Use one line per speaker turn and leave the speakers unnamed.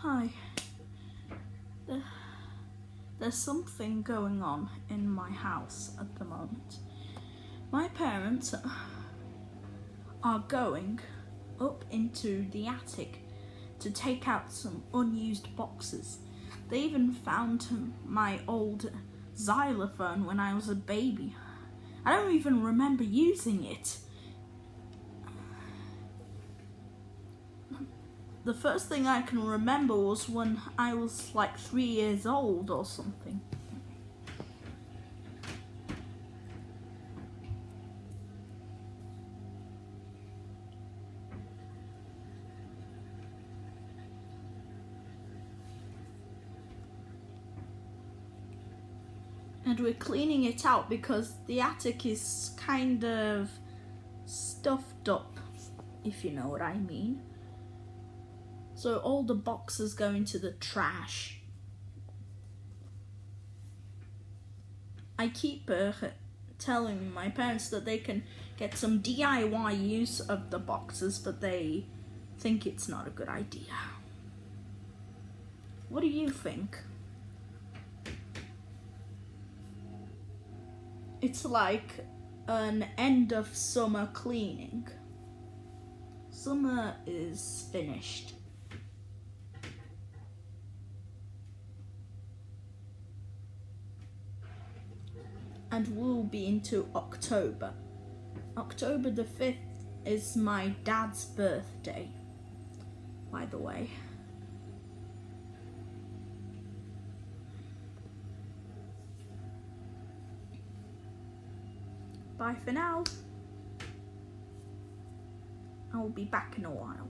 Hi. There's something going on in my house at the moment. My parents are going up into the attic to take out some unused boxes. They even found my old xylophone when I was a baby. I don't even remember using it. The first thing I can remember was when I was like 3 years old or something. And we're cleaning it out because the attic is kind of stuffed up, if you know what I mean. So all the boxes go into the trash. I keep telling my parents that they can get some DIY use of the boxes, but they think it's not a good idea. What do you think? It's like an end of summer cleaning. Summer is finished. And we'll be into October. October the 5th is my dad's birthday, by the way. Bye for now. I will be back in a while.